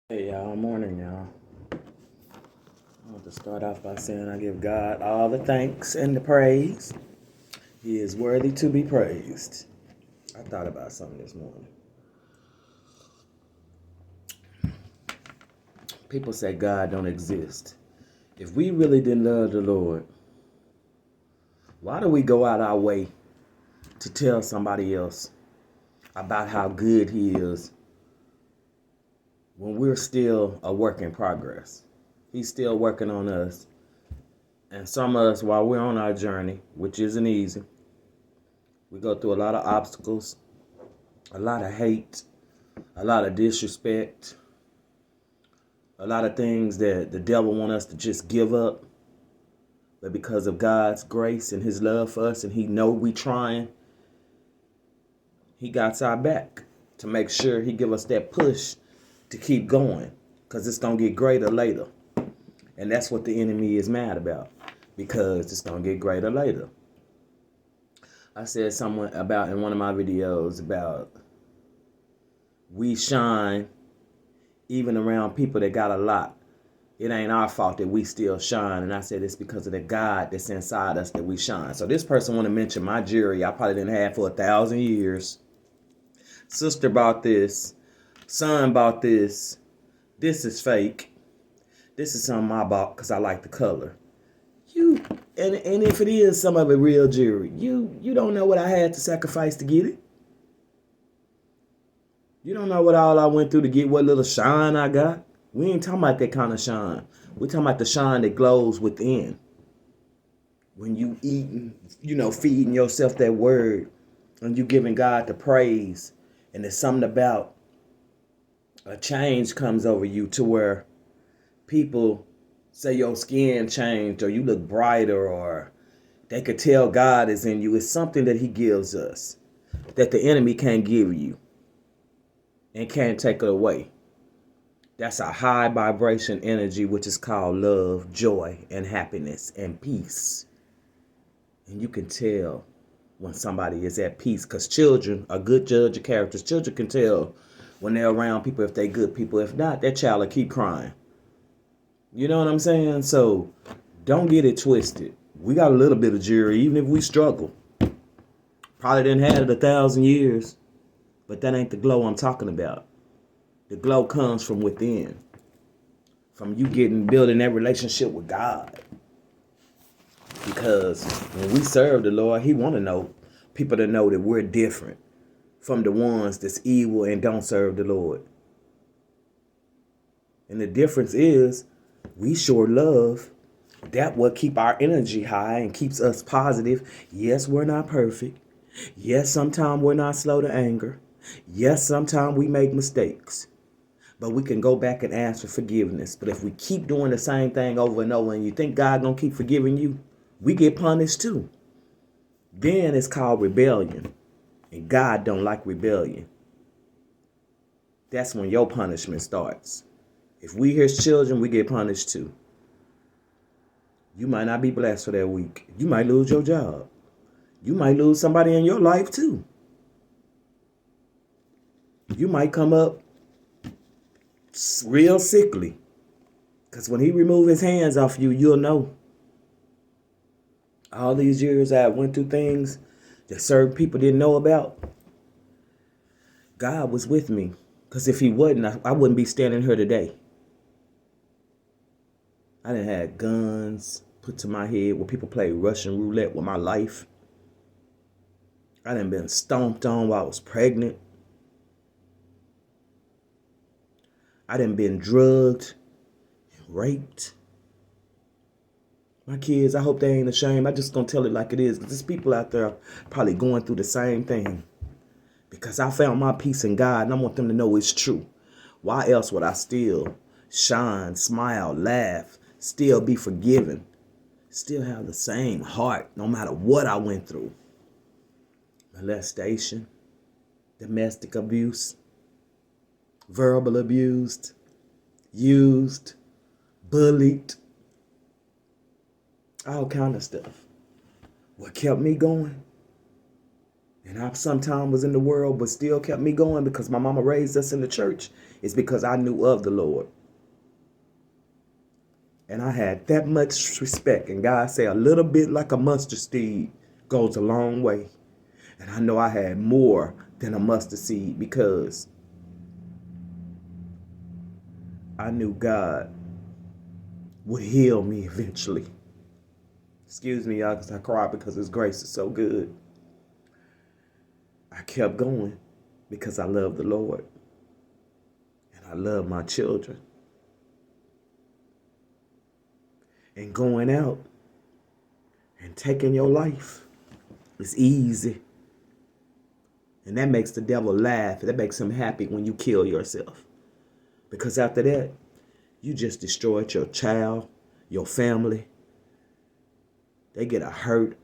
Hey y'all, morning y'all. I want to start off by saying I give God all the thanks and the praise. He is worthy to be praised. I thought about something this morning. People say God don't exist. If we really didn't love the Lord, why do we go out our way to tell somebody else about how good He is when we're still a work in progress? He's still working on us. And some of us, while we're on our journey, which isn't easy, we go through a lot of obstacles, a lot of hate, a lot of disrespect, a lot of things that the devil want us to just give up. But because of God's grace and His love for us, and He know we trying, He got our back to make sure He give us that push to keep going, because it's gonna get greater later. And that's what the enemy is mad about, because it's gonna get greater later. I said something about in one of my videos about we shine even around people that got a lot. It ain't our fault that we still shine. And I said it's because of the God that's inside us that we shine. So this person want to mention my jewelry I probably didn't have for 1,000 years. Sister bought this. Son bought this. This is fake. This is something I bought because I like the color. And if it is some of it real jewelry, you don't know what I had to sacrifice to get it. You don't know what all I went through to get what little shine I got. We ain't talking about that kind of shine. We talking about the shine that glows within. When you eating, feeding yourself that word, and you giving God the praise, and there's something about a change comes over you to where people say your skin changed, or you look brighter, or they could tell God is in you. It's something that He gives us that the enemy can't give you and can't take it away. That's a high vibration energy, which is called love, joy, and happiness, and peace. And you can tell when somebody is at peace, because children are good judge of characters. Children can tell when they're around people if they're good people. If not, that child will keep crying. You know what I'm saying? So don't get it twisted. We got a little bit of jury, even if we struggle. Probably didn't have it 1,000 years, but that ain't the glow I'm talking about. The glow comes from within, from you building that relationship with God. Because when we serve the Lord, He want to know people to know that we're different from the ones that's evil and don't serve the Lord. And the difference is we sure love. That what keep our energy high and keeps us positive. Yes, we're not perfect. Yes, sometimes we're not slow to anger. Yes, sometimes we make mistakes. But we can go back and ask for forgiveness. But if we keep doing the same thing over and over, and you think God gonna keep forgiving you, we get punished too. Then it's called rebellion. And God don't like rebellion. That's when your punishment starts. If we His children, we get punished too. You might not be blessed for that week. You might lose your job. You might lose somebody in your life too. You might come up real sickly. Because when He remove His hands off you, you'll know. All these years I went through things that certain people didn't know about. God was with me. Because if He wasn't, I wouldn't be standing here today. I done had guns put to my head where people play Russian roulette with my life. I done been stomped on while I was pregnant. I done been drugged, raped. My kids, I hope they ain't ashamed. I just gonna tell it like it is, because there's people out there probably going through the same thing. Because I found my peace in God, and I want them to know it's true. Why else would I still shine, smile, laugh, still be forgiven, still have the same heart no matter what I went through? Molestation, domestic abuse, verbal abused, used, bullied, all kind of stuff. What kept me going? And I sometimes was in the world, but still kept me going because my mama raised us in the church, It's because I knew of the Lord. And I had that much respect. And God said a little bit like a mustard seed goes a long way. And I know I had more than a mustard seed because I knew God would heal me eventually. Excuse me, y'all, because I cried because His grace is so good. I kept going because I love the Lord. And I love my children. And going out and taking your life is easy. And that makes the devil laugh. That makes him happy when you kill yourself. Because after that, you just destroyed your child, your family. They get hurt,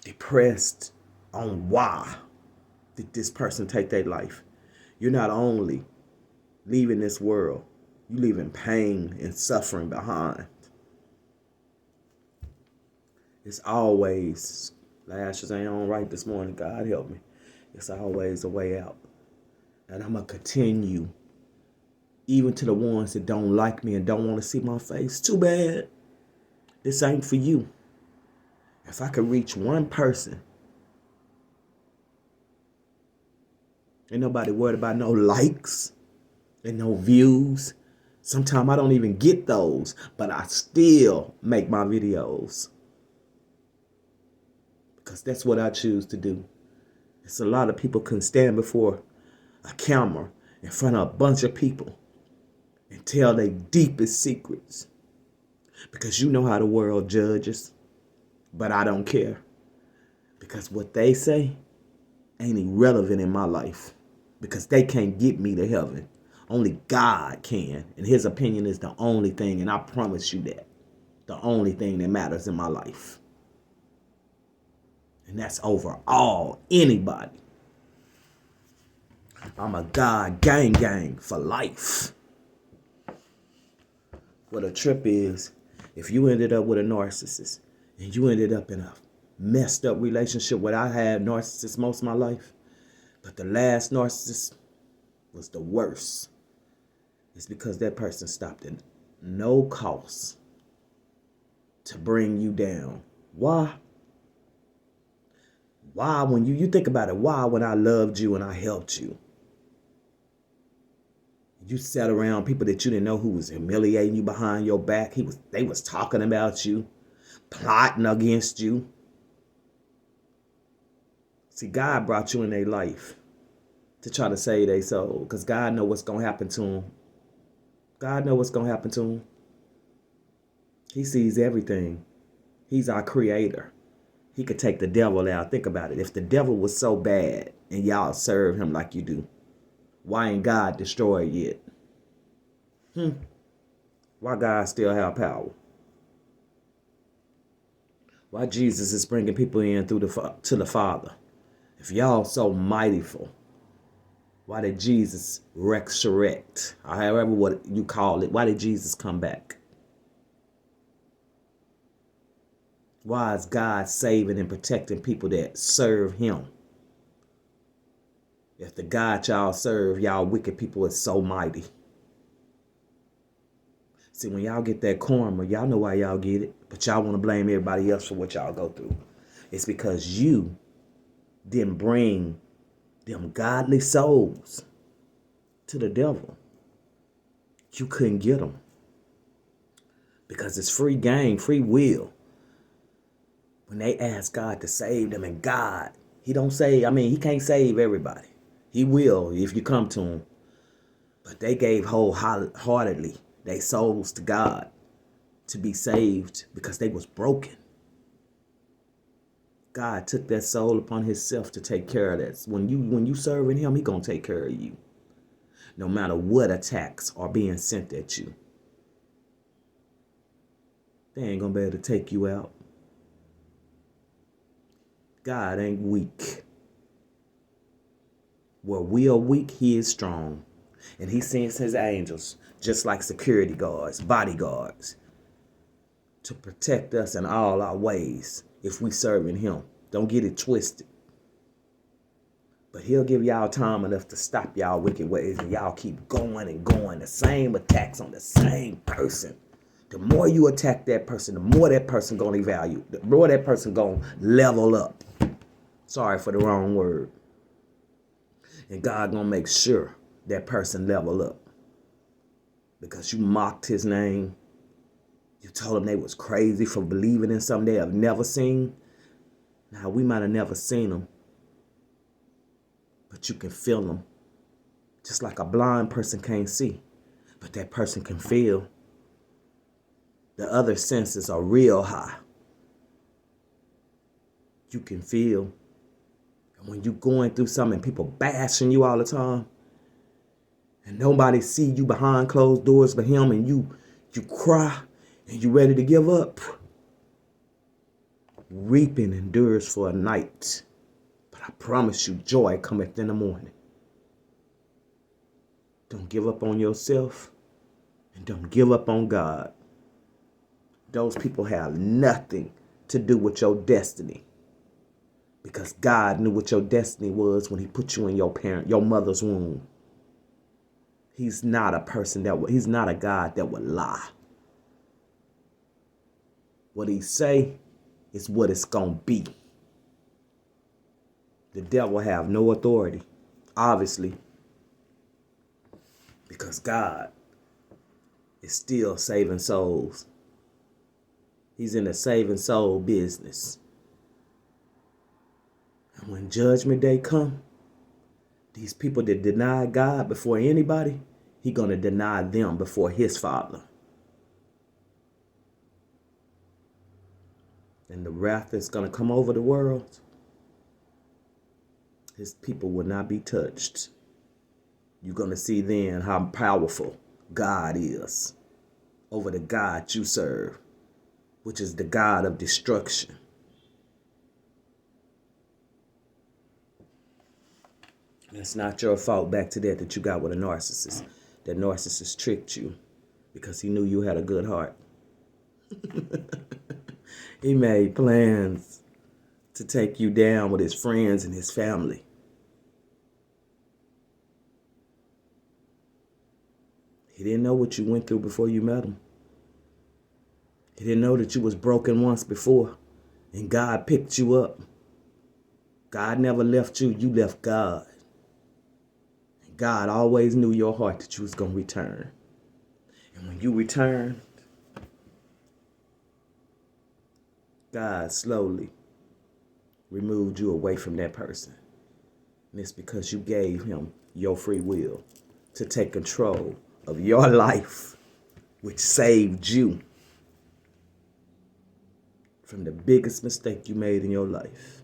depressed on why did this person take their life. You're not only leaving this world, you leaving pain and suffering behind. It's always, lashes ain't on right this morning, God help me. It's always a way out. And I'm going to continue, even to the ones that don't like me and don't want to see my face. Too bad. This ain't for you. If I could reach one person, ain't nobody worried about no likes and no views. Sometimes I don't even get those, but I still make my videos. Because that's what I choose to do. It's a lot of people can stand before a camera in front of a bunch of people and tell their deepest secrets. Because you know how the world judges. But I don't care. Because what they say ain't irrelevant in my life. Because they can't get me to heaven. Only God can. And His opinion is the only thing. And I promise you that. The only thing that matters in my life. And that's over anybody. I'm a God gang for life. What a trip is, if you ended up with a narcissist and you ended up in a messed up relationship where I had narcissists most of my life, but the last narcissist was the worst. It's because that person stopped at no cost to bring you down. Why? Why, when you think about it, why when I loved you and I helped you? You sat around people that you didn't know who was humiliating you behind your back. They was talking about you, plotting against you. See, God brought you in their life to try to save their soul, because God know what's going to happen to them. God know what's going to happen to them. He sees everything. He's our creator. He could take the devil out. Think about it. If the devil was so bad and y'all serve him like you do, why ain't God destroyed yet? Why God still have power? Why Jesus is bringing people in to the Father? If y'all so mightyful, why did Jesus resurrect? Or however what you call it. Why did Jesus come back? Why is God saving and protecting people that serve Him? If the God y'all serve, y'all wicked people, is so mighty. See, when y'all get that karma, y'all know why y'all get it, but y'all want to blame everybody else for what y'all go through. It's because you didn't bring them godly souls to the devil. You couldn't get them. Because it's free game, free will. When they ask God to save them, and God, He don't say, He can't save everybody. He will if you come to Him. But they gave wholeheartedly their souls to God to be saved because they was broken. God took that soul upon Himself to take care of that. When you serving Him, He gonna take care of you. No matter what attacks are being sent at you. They ain't gonna be able to take you out. God ain't weak. Where we are weak, He is strong. And He sends His angels, just like security guards, bodyguards, to protect us in all our ways if we serving Him. Don't get it twisted. But he'll give y'all time enough to stop y'all wicked ways, and y'all keep going and going. The same attacks on the same person. The more you attack that person, the more that person gonna evaluate. The more that person gonna level up. Sorry for the wrong word. And God gonna make sure that person level up. Because you mocked his name. You told them they was crazy for believing in something they have never seen. Now, we might have never seen them, but you can feel them. Just like a blind person can't see, but that person can feel. The other senses are real high. You can feel. And when you're going through something, people bashing you all the time, and nobody see you behind closed doors but him, and you cry, and you ready to give up. Reaping endures for a night, but I promise you, joy cometh in the morning. Don't give up on yourself, and don't give up on God. Those people have nothing to do with your destiny, because God knew what your destiny was when he put you in your mother's womb. He's not he's not a God that would lie. What he say is what it's gonna be. The devil have no authority, obviously, because God is still saving souls. He's in the saving soul business. And when judgment day come, these people that deny God before anybody, he gonna deny them before his Father. And the wrath that's gonna come over the world, his people will not be touched. You're gonna see then how powerful God is over the God you serve, which is the God of destruction. And it's not your fault, back to that you got with a narcissist. That narcissist tricked you because he knew you had a good heart. He made plans to take you down with his friends and his family. He didn't know what you went through before you met him. He didn't know that you was broken once before, and God picked you up. God never left you, you left God. And God always knew your heart that you was going to return. And when you returned, God slowly removed you away from that person. And it's because you gave him your free will to take control of your life, which saved you from the biggest mistake you made in your life.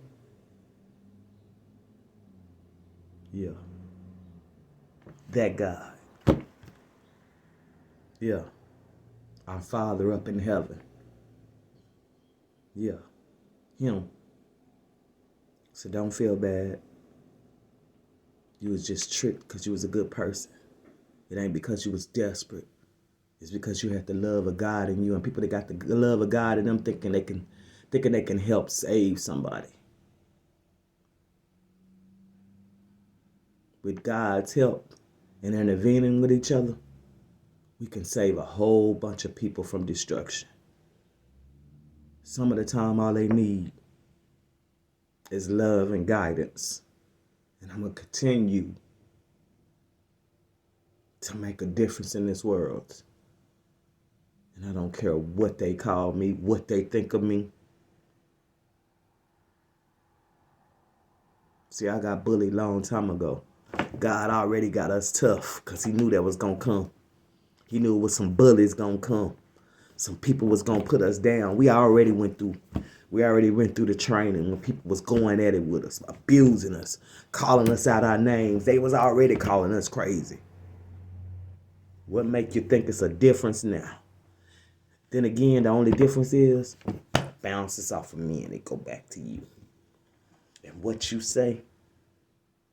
Yeah. That God. Yeah. Our Father up in heaven. Yeah. Him. So don't feel bad. You was just tricked because you was a good person. It ain't because you was desperate. It's because you had the love of God in you, and people that got the love of God in them thinking they can help save somebody. With God's help and intervening with each other, we can save a whole bunch of people from destruction. Some of the time, all they need is love and guidance. And I'm going to continue to make a difference in this world. And I don't care what they call me, what they think of me. See, I got bullied a long time ago. God already got us tough because he knew that was going to come. He knew it was some bullies going to come. Some people was going to put us down. We already went through the training when people was going at it with us, abusing us, calling us out our names. They was already calling us crazy. What make you think it's a difference now? Then again, the only difference is bounces off of me and it go back to you. And what you say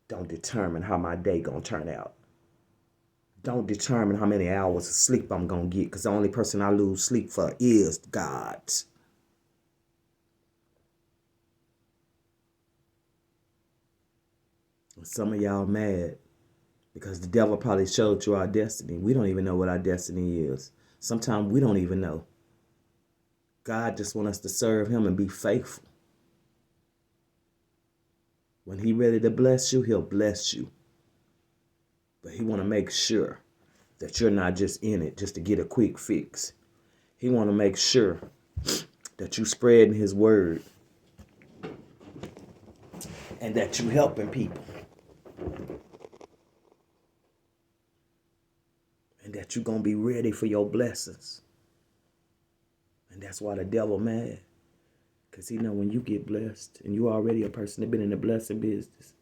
don't determine how my day gonna turn out. Don't determine how many hours of sleep I'm gonna get, because the only person I lose sleep for is God. Some of y'all mad because the devil probably showed you our destiny. We don't even know what our destiny is. Sometimes we don't even know. God just wants us to serve him and be faithful. When he ready to bless you, he'll bless you. But he want to make sure that you're not just in it just to get a quick fix. He want to make sure that you spreading his word and that you helping people. And that you're going to be ready for your blessings. And that's why the devil mad. Because he know when you get blessed, and you already a person that been in the blessing business,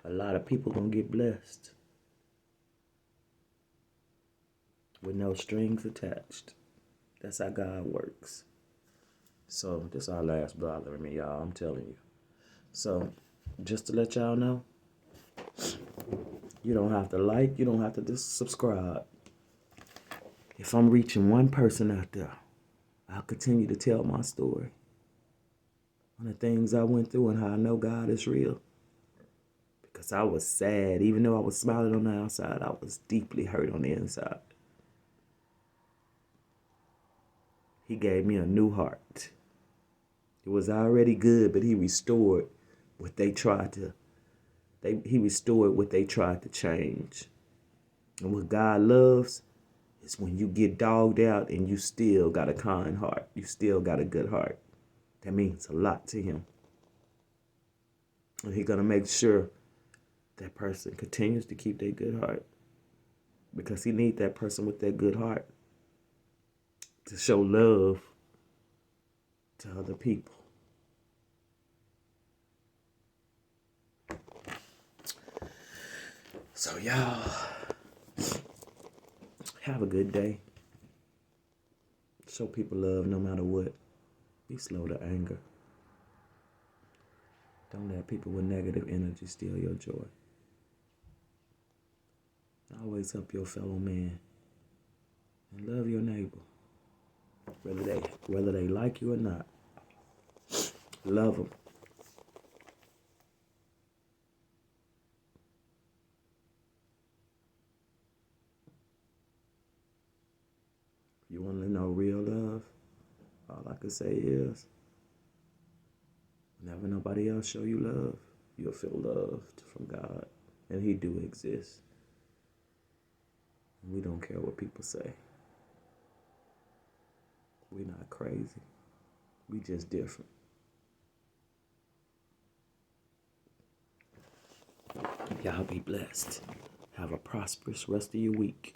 a lot of people going to get blessed. With no strings attached. That's how God works. So, this our last bothering me, y'all. I'm telling you. So, just to let y'all know, you don't have to like, you don't have to just subscribe. If I'm reaching one person out there, I'll continue to tell my story. On the things I went through and how I know God is real. Because I was sad. Even though I was smiling on the outside, I was deeply hurt on the inside. He gave me a new heart. It was already good, but he restored what they tried to. He restored what they tried to change. And what God loves is when you get dogged out and you still got a kind heart. You still got a good heart. That means a lot to him. And he's going to make sure that person continues to keep their good heart. Because he needs that person with that good heart to show love to other people. So y'all, have a good day. Show people love no matter what. Be slow to anger. Don't let people with negative energy steal your joy. Always help your fellow man. And love your neighbor. Whether they like you or not. Love them. You want to know real love? All I can say is, whenever nobody else show you love, you'll feel loved from God. And he do exist. We don't care what people say. We're not crazy. We just different. Y'all be blessed. Have a prosperous rest of your week.